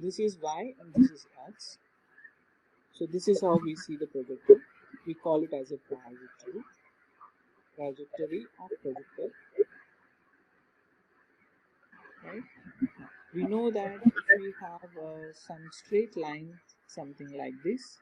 this is y and this is x. So this is how we see the projector. We call it as a trajectory of projector, right? We know that if we have some straight line, something like this,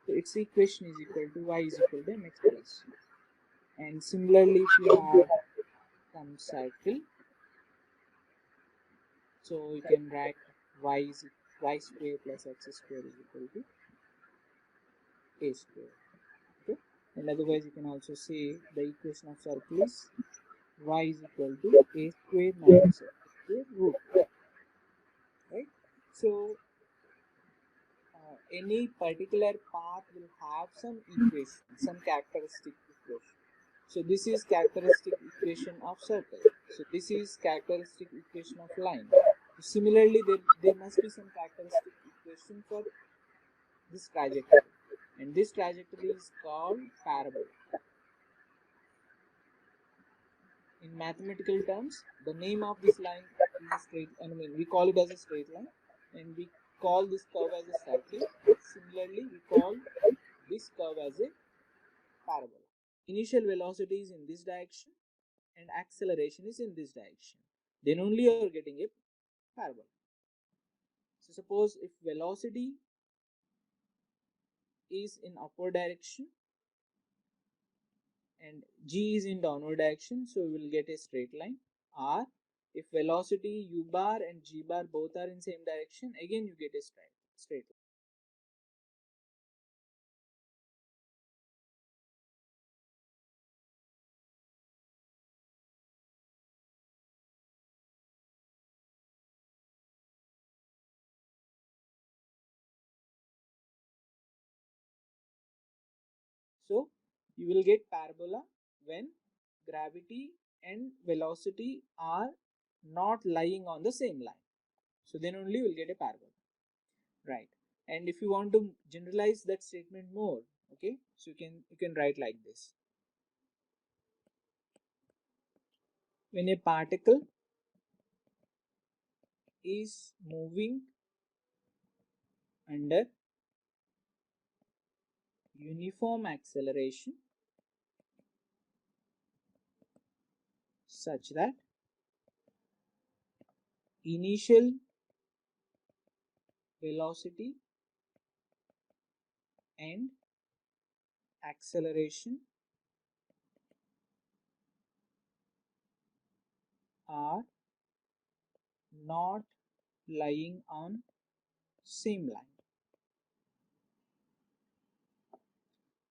so its equation is equal to y is equal to mx plus c. And similarly, if we have some circle, so you can write y square plus x square is equal to a square. Okay, and otherwise you can also say the equation of circle is y is equal to a square minus x square root, right? So any particular path will have some equation, some characteristic equation. So this is characteristic equation of circle. So this is characteristic equation of line. Similarly, there must be some characteristic equation for this trajectory, and this trajectory is called parabola. In mathematical terms, the name of this line is a straight, we call it as a straight line, and we call this curve as a circle. Similarly, we call this curve as a parabola. Initial velocity is in this direction and acceleration is in this direction. Then only you are getting a parabola. So suppose if velocity is in upward direction and g is in downward direction, so we will get a straight line. Or if velocity u bar and g bar both are in same direction, again you get a straight line. So you will get parabola when gravity and velocity are not lying on the same line. So then only you will get a parabola, right? And if you want to generalize that statement more, okay, so you can write like this: when a particle is moving under uniform acceleration such that initial velocity and acceleration are not lying on same line,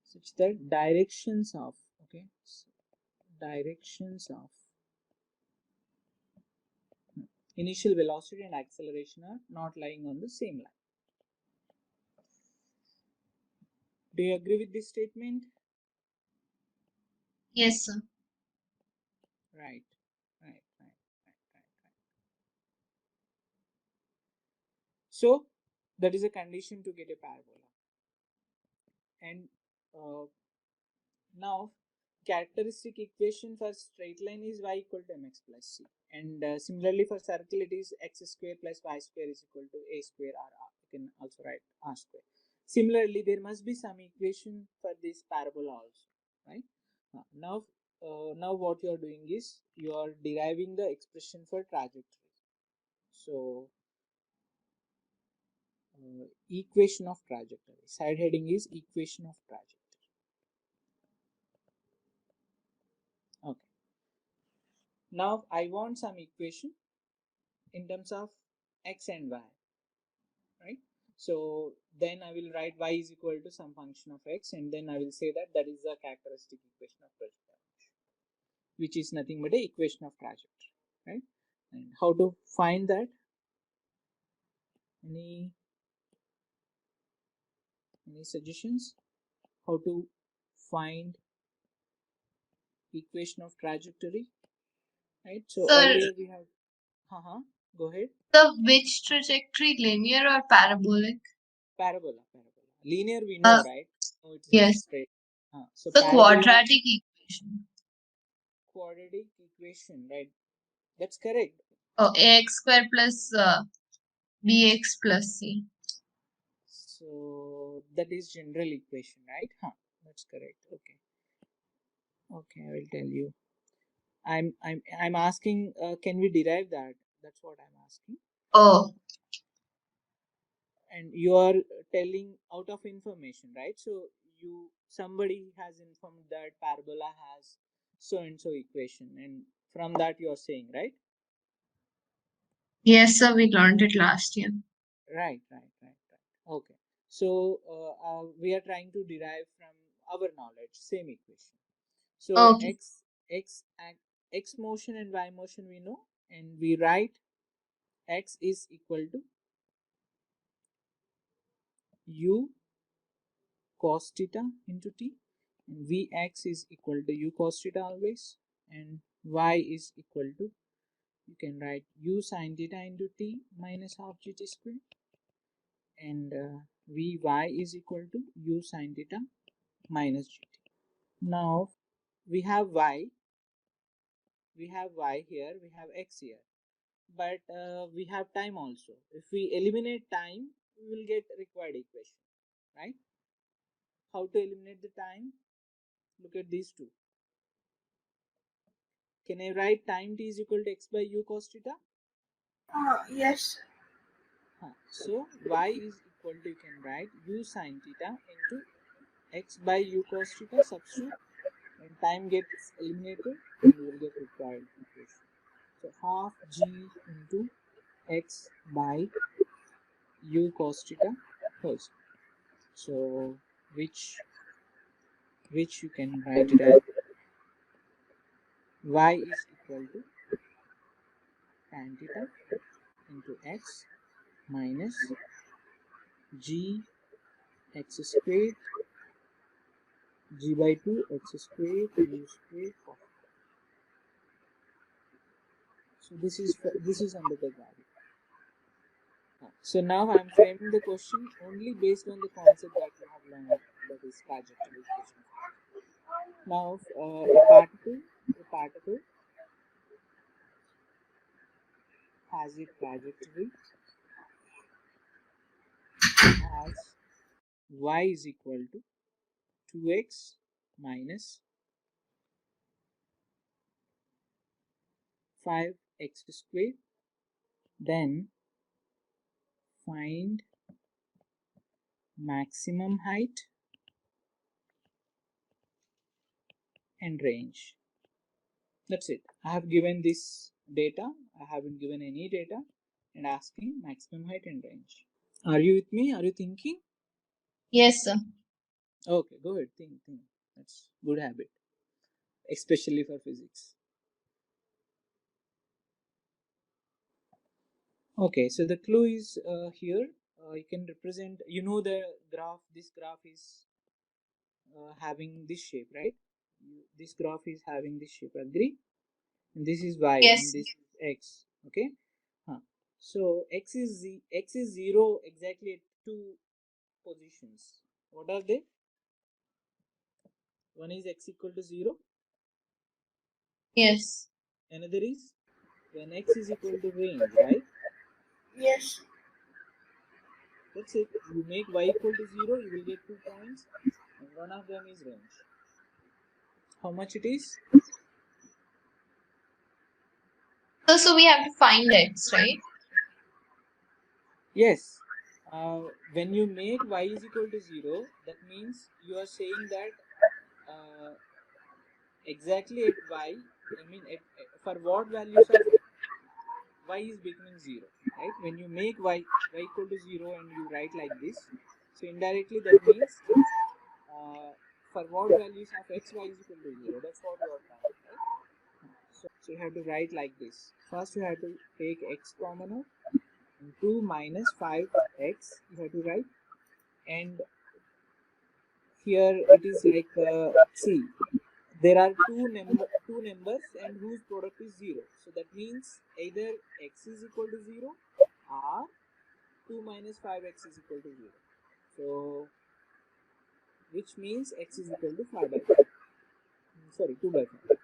such that directions of initial velocity and acceleration are not lying on the same line. Do you agree with this statement? Yes, sir. Right. So that is a condition to get a parabola. And now characteristic equation for straight line is y equal to mx plus c, and similarly for circle it is x square plus y square is equal to a square, or you can also write r square. Similarly, there must be some equation for this parabola also, right? Now what you are doing is you are deriving the expression for trajectory. So equation of trajectory, side heading is equation of trajectory. Okay, now I want some equation in terms of x and y, right? So then I will write y is equal to some function of x, and then I will say that that is the characteristic equation of projectile motion, which is nothing but a equation of trajectory, right? And how to find that? Any suggestions how to find equation of trajectory, right? So Sir, earlier we have go ahead. the which trajectory, linear or parabolic? Parabola. Linear we know, right? No, it's just Yes. straight. So The parabola, quadratic equation. quadratic equation, right? That's correct. Oh, ax square plus bx plus c. So that is general equation, right? That's correct. Okay. Okay, I will tell you. I'm asking, can we derive that? That's what I'm asking. Oh, And you are telling out of information, right? So somebody has informed that parabola has so and so equation, and from that you are saying, right? yes, sir, we learned it last year. Right. Okay. So we are trying to derive from our knowledge same equation. So Okay. x motion and y motion we know, and we write x is equal to u cos theta into t, and vx is equal to u cos theta always, and y is equal to, you can write u sin theta into t minus half gt squared, and vy is equal to u sin theta minus gt. Now we have y, here, we have x here, but we have time also. If we eliminate time, we will get required equation, right? How to eliminate the time? Look at these two. Can I write time t is equal to x by u cos theta? Yes. So y is equal to, you can write u sin theta into x by u cos theta, substitute, and time gets eliminated, and you will get required equation. So half g into x by u cos theta first. So which you can write it as y is equal to tan theta into x minus g x squared g by 2 x squared u squared cos. So this is under the value. So now I am framing the question only based on the concept that you have learned, that is trajectory equation. Now a particle has a trajectory as y is equal to 2x minus 5x squared. Then find maximum height and range. That's it. I have given this data. I haven't given any data, and asking maximum height and range. Are you with me? Are you thinking? Yes, sir. Okay, go ahead. Think. That's good habit, especially for physics. Okay, so the clue is here. You can represent. You know the graph. This graph is having this shape, right? This graph is having this shape. Agree? And this is y, and Yes, this is x. Okay. So x is 0 exactly at two positions. What are they? One is x equal to 0. yes, Another is when x is equal to range, right? Yes. That's it. You make y equal to 0, you will get 2 points, and one of them is range. How much it is? so we have to find x, right? Yes. When you make y is equal to 0, that means you are saying that uh, exactly at y, I mean for what values of y is becoming 0, right? When you make y equal to 0 and you write like this, so indirectly that means for what values of x y is equal to 0, that's what you are trying, right? So you have to write like this. First you have to take x common out, and 2 minus 5x you have to write, and here it is like see, there are two numbers and whose product is 0, so that means either x is equal to 0 or 2 minus 5x is equal to 0. So which means x is equal to 5 by 5, sorry, 2 by 5.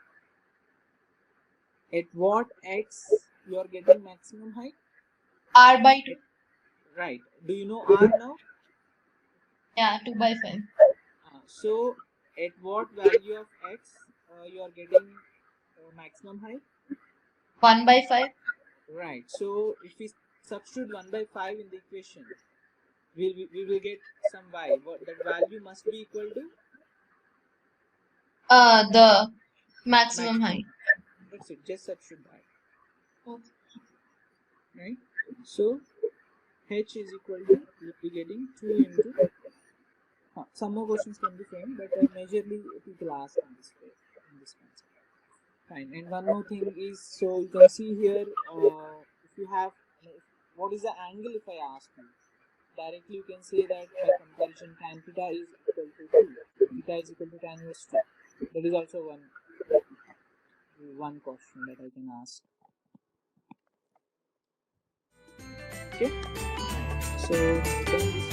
At what x you are getting maximum height? R by 2. Right. Do you know R now? Yeah, 2 by 5. So at what value of x you are getting maximum height? 1 by 5. Right. So if we substitute 1 by 5 in the equation, we will get some y. What that value must be equal to The maximum height. maximum. That's it. Just substitute that. Okay. Right. So h is equal to we'll be getting 2 into. Some more questions can be framed, but majorly people ask in this way, in this concept. Fine. And one more thing is, so you can see here, if you have, what is the angle if I ask you? Directly you can say that by comparison tan theta is equal to 2. Theta is equal to tan inverse 2. That is also one question that I can ask. Okay. So then this